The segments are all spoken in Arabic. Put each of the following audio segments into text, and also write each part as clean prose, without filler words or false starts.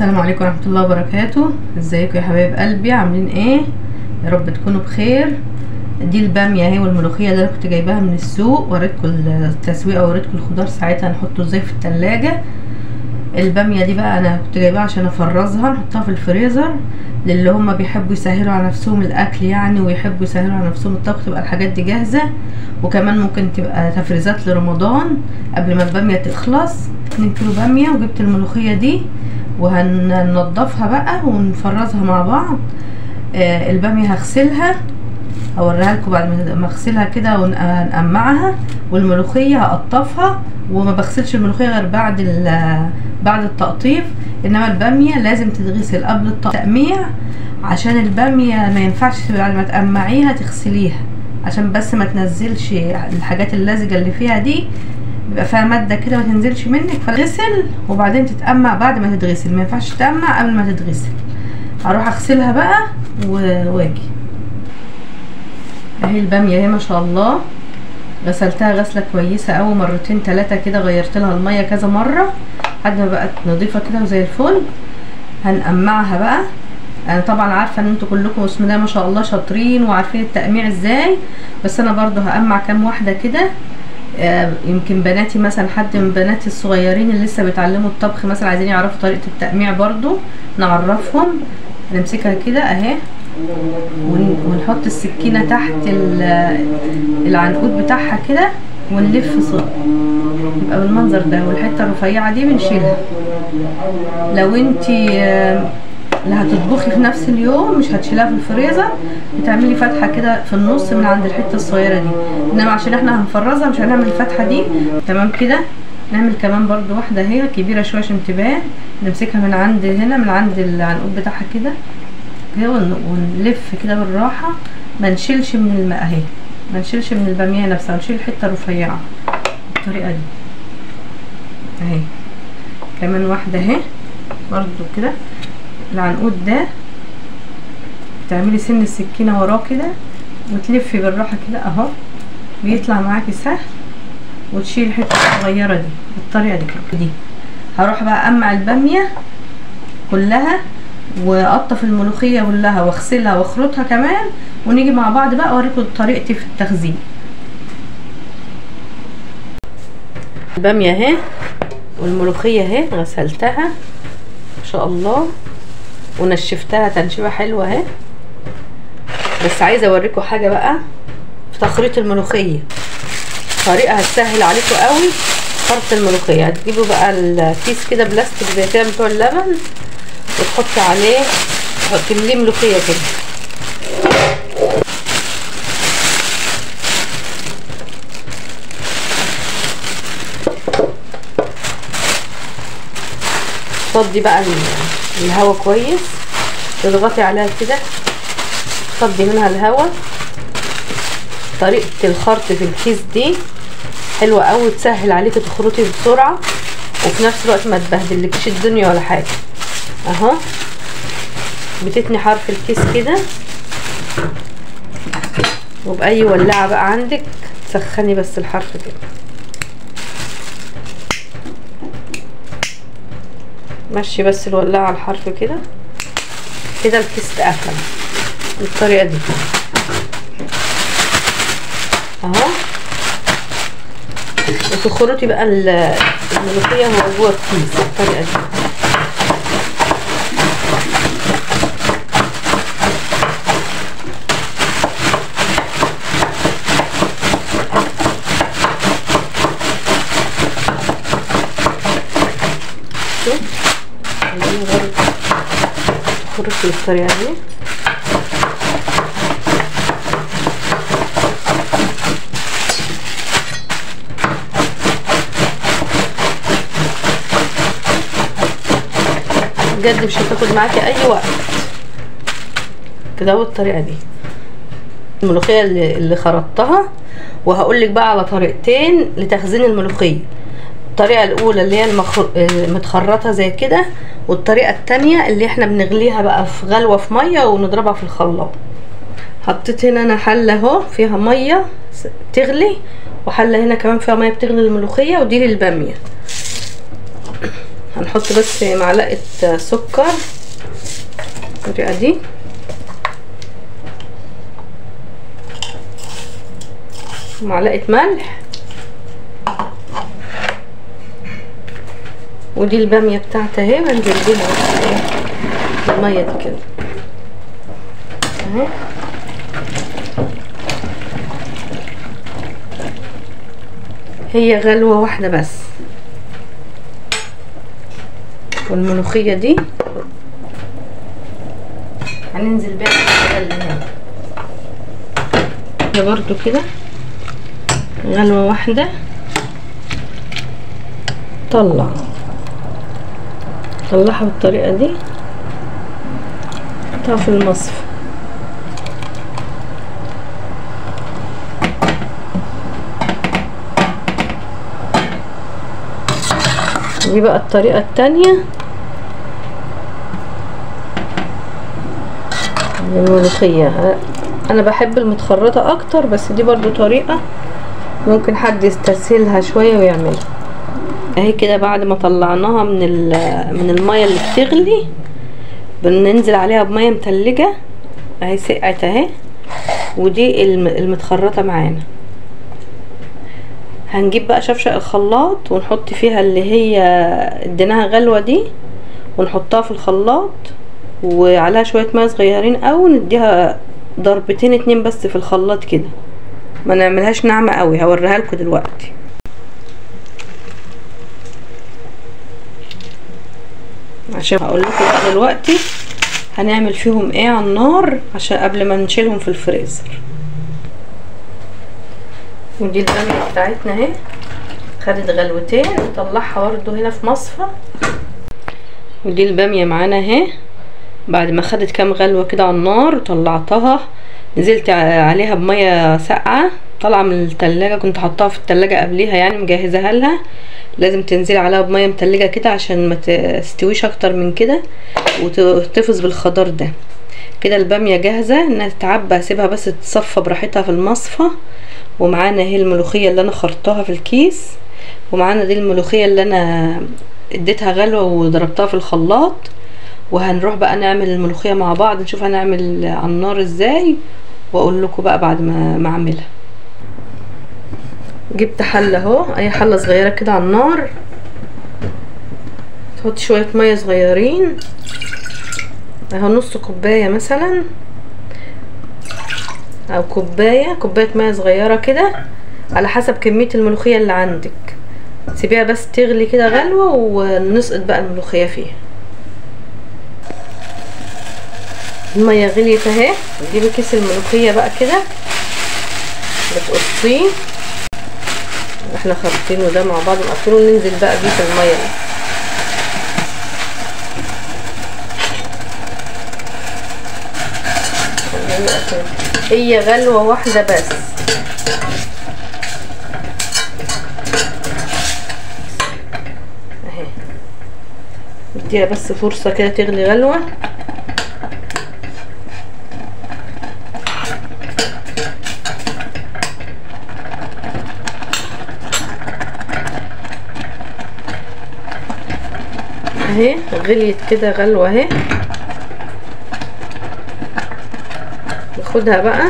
السلام عليكم ورحمة الله وبركاته. ازيكم يا حبايب قلبي؟ عاملين ايه؟ يا رب تكونوا بخير. دي الباميه اهي والملوخيه اللي انا كنت جايباها من السوق، وريتكم التسويقه ووريتكم الخضار ساعتها نحطه ازاي في التلاجة. الباميه دي بقى انا كنت جايباها عشان افرزها نحطها في الفريزر للي هم بيحبوا يسهلوا على نفسهم الاكل يعني، ويحبوا يسهلوا على نفسهم الطبخ، تبقى الحاجات دي جاهزه. وكمان ممكن تبقى تفريزات لرمضان قبل ما الباميه تخلص. 2 كيلو باميه، وجبت الملوخيه دي وهننضفها بقى ونفرزها مع بعض. الباميه هغسلها، هوريها لكم بعد ما اغسلها كده ونقمعها. والملوخيه هقطفها، وما بغسلش الملوخيه غير بعد التقطيف. انما الباميه لازم تتغسل قبل التقميع، عشان الباميه ما ينفعش بعد ما تقمعيها تغسليها، عشان بس ما تنزلش الحاجات اللزجه اللي فيها دي، بيبقى فيها ماده كده ما تنزلش منك. فتغسل وبعدين تتقمع بعد ما تتغسل، ما ينفعش تقمع قبل ما تتغسل. هروح اغسلها بقى واجي. اهي الباميه اهي ما شاء الله، غسلتها غسله كويسه قوي، مرتين 3 كده، غيرت لها الميه كذا مره لحد ما بقت نظيفه كده وزي الفل. هنقمعها بقى. انا طبعا عارفه ان انتوا كلكم بسم الله ما شاء الله شاطرين وعارفين التقميع ازاي، بس انا برضو هقمع كام واحده كده. يمكن بناتي مثلا، حد من بناتي الصغيرين اللي لسه بيتعلموا الطبخ مثلا عايزين يعرفوا طريقه التقميع، برضو نعرفهم. نمسكها كده اهي، ونحط السكينه تحت العنقود بتاعها كده، ونلف صوت يبقى بالمنظر ده. والحته الرفيعه دي بنشيلها. لو انتي اللي هتطبخي في نفس اليوم مش هتشيلها في الفريزر، بتعملي فتحه كده في النص من عند الحته الصغيره دي. انما عشان احنا هنفرزها مش هنعمل الفتحه دي. تمام كده. نعمل كمان برضو واحده هي كبيره شويه عشان تبان. نمسكها من عند هنا، من عند العنقود بتاعها كده كده، ونلف كده بالراحه. ما نشيلش من الماء اهي، ما نشيلش من الباميه نفسها، نشيل الحته الرفيعه بالطريقه دي اهي. كمان واحده اهي برضو كده. العنقود ده بتعملي سن السكينه وراه كده، وتلفي بالراحه كده اهو، بيطلع معاكي سهل. وتشيل الحته الصغيره دي بالطريقه دي كده. هروح بقى اقمع الباميه كلها، واقطف الملوخيه كلها، واغسلها واخرطها كمان، ونيجي مع بعض بقى اوريكم طريقتي في التخزين. الباميه اهي والملوخيه اهي غسلتها ما شاء الله، ونشفتها تنشيفه حلوه اهي. بس عايزه اوريكم حاجه بقى في تخريط الملوخيه، طريقه هتسهل عليكم قوي خرط الملوخيه. هتجيبوا بقى الكيس كده بلاستيك زي كده بتوع اللبن، وتحطي عليه، تمليه ملوخيه كده. تفضي بقى الهواء كويس، تضغطي عليها كده تفضي منها الهواء. طريقه الخرط في الكيس دي حلوه قوي، تسهل عليكي تخرطي بسرعه، وفي نفس الوقت ما تبهدلكيش الدنيا ولا حاجه اهو. بتتني حرف الكيس كده، وبأي ولاعه بقى عندك تسخني بس الحرف كده. مشي بس الولاعه على الحرف كده كده، الكيس اتقفل بالطريقه دي اهو. وتخرطي بقى الملوخيه وهو جوه الكيس بالطريقه دي. تخرطي بالطريقه دي. بجد مش هتاخد معاكي اي وقت كده اهو بالطريقه دي. الملوخيه اللي خرطتها، وهقولك بقى على طريقتين لتخزين الملوخيه. الطريقه الاولى اللي هي متخرطه زي كده، والطريقه التانية اللي احنا بنغليها بقى في غلوه في ميه ونضربها في الخلاط. حطيت هنا انا حله اهو فيها ميه تغلي، وحله هنا كمان فيها ميه بتغلي الملوخيه، ودي للباميه. هنحط بس معلقه سكر بالطريقه دي، معلقه ملح، ودي الباميه بتاعتي اهي، بنزل بيها بس الميه دي كده اهي. هي غلوه واحده بس. والملوخيه دي هننزل بيها في اللي هنا ده برضو كده غلوه واحده. طلعها بالطريقه دي، حطها في المصفى. دي بقى الطريقه التانية للملوخيه. انا بحب المتخرطه اكتر، بس دي برضو طريقه ممكن حد يستسهلها شويه ويعملها. اهي كده بعد ما طلعناها من الميه اللي بتغلي، بننزل عليها بميه متلجه اهي، سقعت اهي. ودي المتخرطه معانا. هنجيب بقى شفشق الخلاط ونحط فيها اللي هي اديناها غلوه دي، ونحطها في الخلاط وعليها شويه ميه صغيرين، او نديها ضربتين 2 بس في الخلاط كده، ما نعملهاش ناعمه قوي. هوريها لكم دلوقتي. عشان هقول لكم بقى دلوقتي هنعمل فيهم ايه على النار عشان قبل ما نشيلهم في الفريزر. ودي الباميه بتاعتنا اهي، خدت غلوتين، نطلعها برده هنا في مصفى. ودي الباميه معانا اهي، بعد ما خدت كام غلوه كده على النار وطلعتها، نزلت عليها بميه ساقعه طالعه من التلاجة، كنت حطاها في التلاجة قبليها يعني مجهزها لها. لازم تنزلي عليها بميه متلجه كده عشان ما تستويش اكتر من كده وتحتفظ بالخضار ده. كده الباميه جاهزه انها تتعبى، هسيبها بس تتصفى براحتها في المصفى. ومعانا اهي الملوخيه اللي انا خرطتها في الكيس، ومعانا دي الملوخيه اللي انا اديتها غلوه وضربتها في الخلاط. وهنروح بقى نعمل الملوخيه مع بعض، نشوف هنعمل على النار ازاي، واقول لكم بقى بعد ما اعملها. جبت حله اهو، اي حله صغيره كده على النار، تحط شويه ميه صغيرين اهو، نص كوبايه مثلا او كوبايه ميه صغيره كده على حسب كميه الملوخيه اللي عندك. سيبيها بس تغلي كده غلوه ونسقط بقى الملوخيه فيها. الميه غليت اهي، تجيبي كيس الملوخيه بقى كده بتقصيه، احنا خلطينه ده مع بعض نقفله وننزل بقى بيه في الميه دي. هي غلوه واحده بس. اهي اديها بس فرصه كده تغلي غلوه. اهي غليت كده غلوه اهي. ناخدها بقى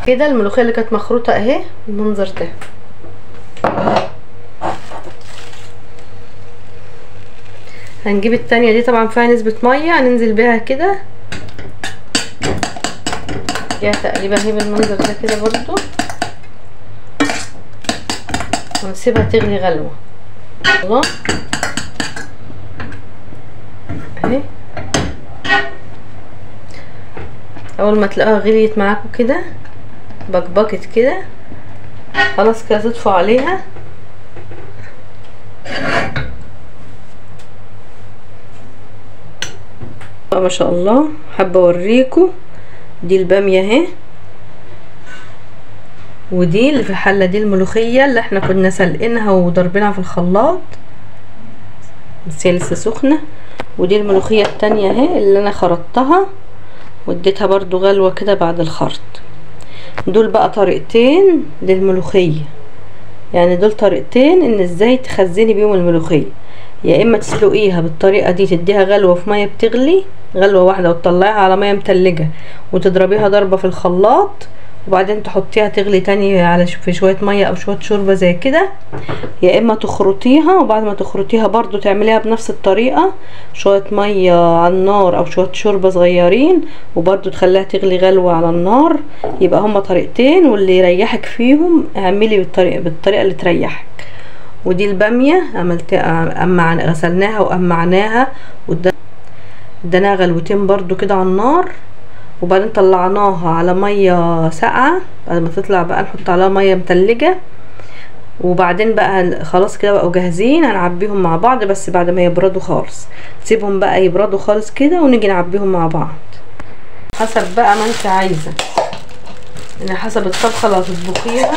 كده. الملوخيه اللي كانت مخروطه اهي المنظر ده. هنجيب التانية دي طبعا فيها نسبه ميه، هننزل بيها كده فيها تقريبا اهي بالمنظر ده كده برضو، ونسيبها تغلي غلوه. الله اهي. اول ما تلاقوها غليت معاكم كده بكبكت كده، خلاص كده تطفوا عليها. ما شاء الله. حابه اوريكم دي الباميه اهي، ودي اللي في الحله دي الملوخيه اللي احنا كنا سلقينها وضربينها في الخلاط بس هي لسه سخنه. ودي الملوخيه التانية اهي اللي انا خرطتها واديتها برضو غلوه كده بعد الخرط. دول بقى طريقتين للملوخيه، يعني دول طريقتين ان ازاي تخزني بيهم الملوخيه. يا اما تسلقيها بالطريقه دي، تديها غلوه في ميه بتغلي، غلوه واحده وتطلعيها على ميه متلجه وتضربيها ضربه في الخلاط، وبعدين تحطيها تغلي تاني على في شويه ميه او شويه شوربه زي كده. يا اما تخرطيها، وبعد ما تخرطيها برضو تعمليها بنفس الطريقه، شويه ميه على النار او شويه شوربه صغيرين، وبرضو تخليها تغلي غلوه على النار. يبقى هما طريقتين، واللي يريحك فيهم اعملي بالطريقه اللي تريحك. ودي الباميه عملتها، غسلناها وقمعناها واديناها غلوتين برضو كده على النار، وبعدين طلعناها على ميه ساقعه. بعد ما تطلع بقى نحط عليها ميه متلجه، وبعدين بقى خلاص كده بقوا جاهزين. هنعبيهم مع بعض بس بعد ما يبردوا خالص، سيبهم بقى يبردوا خالص كده ونيجي نعبيهم مع بعض حسب بقى ما انت عايزه، يعني حسب الطبخه اللي هتطبخيها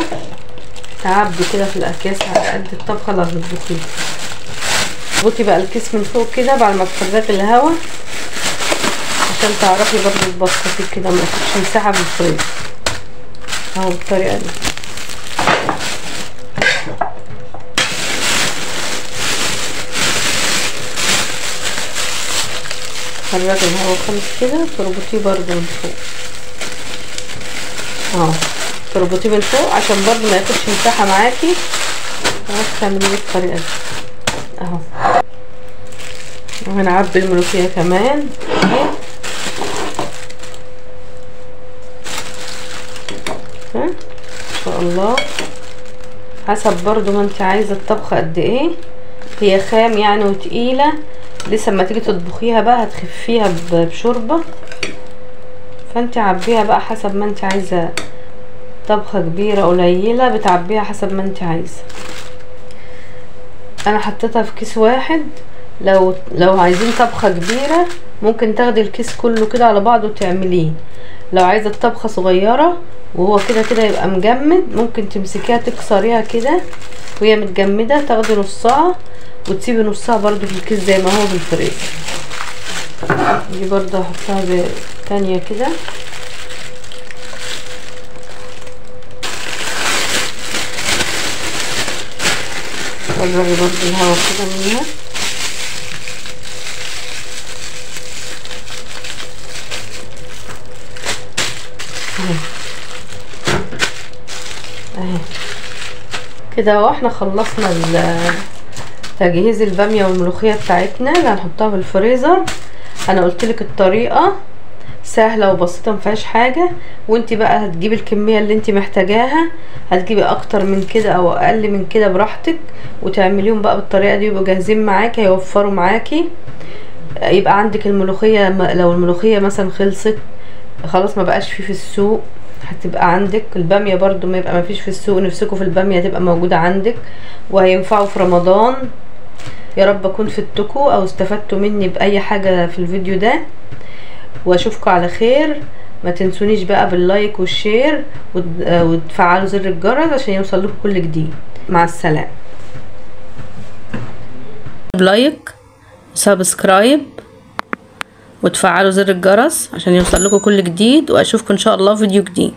تعبي كده في الاكياس على قد الطبخه اللي هتطبخيها. اظبطي بقى الكيس من فوق كده بعد ما تفرغي الهواء عشان تعرفي برضه تبسطي كده، ما تاخدش مساحه في الفريزر اهو بالطريقه دي. فرغي الهواء خالص كده، تربطيه برضه من فوق اهو، تربطيه من فوق عشان برضه ما ياخدش مساحه معاكي. تعمليه بالطريقه دي اهو. وهنعبي الملوخيه كمان اهي، ان شاء الله حسب برضو ما انت عايزه الطبخه قد ايه. هي خام يعني وتقيله، لسه اما تيجي تطبخيها بقى هتخفيها بشوربه، فانت عبيها بقى حسب ما انت عايزه. طبخه كبيره قليله بتعبيها حسب ما انت عايزه. انا حطيتها في كيس واحد. لو عايزين طبخه كبيره ممكن تاخدي الكيس كله كده على بعضه وتعمليه. لو عايزه الطبخه صغيره وهو كده كده يبقى مجمد، ممكن تمسكيها تكسريها كده وهي متجمده، تاخدي نصها وتسيبي نصها برضو في الكيس زي ما هو في الفريزر. دي برضو هحطها تانية كده. فرغي برضو الهواء كده منها اهي كده اهو. احنا خلصنا تجهيز الباميه والملوخيه بتاعتنا اللي هنحطها في الفريزر. انا قلتلك الطريقه سهله وبسيطه مفيهاش حاجه، وانت بقى هتجيبي الكميه اللي انت محتاجاها، هتجيبي اكتر من كده او اقل من كده براحتك، وتعمليهم بقى بالطريقه دي يبقوا جاهزين معاكي، هيوفروا معاكي. يبقى عندك الملوخيه، لو الملوخيه مثلا خلصت خلاص ما بقاش فيه في السوق، هتبقى عندك. الباميه برضو ما يبقى ما فيش في السوق، نفسكوا في الباميه تبقى موجوده عندك، وهينفعوا في رمضان. يا رب اكون فدتكوا او استفدتوا مني باي حاجه في الفيديو ده، واشوفكم على خير. ما تنسونيش بقى باللايك والشير وتفعلوا زر الجرس عشان يوصل لكم كل جديد. مع السلامه. لايك وسبسكرايب وتفعلوا زر الجرس عشان يوصل لكم كل جديد، واشوفكم ان شاء الله في فيديو جديد.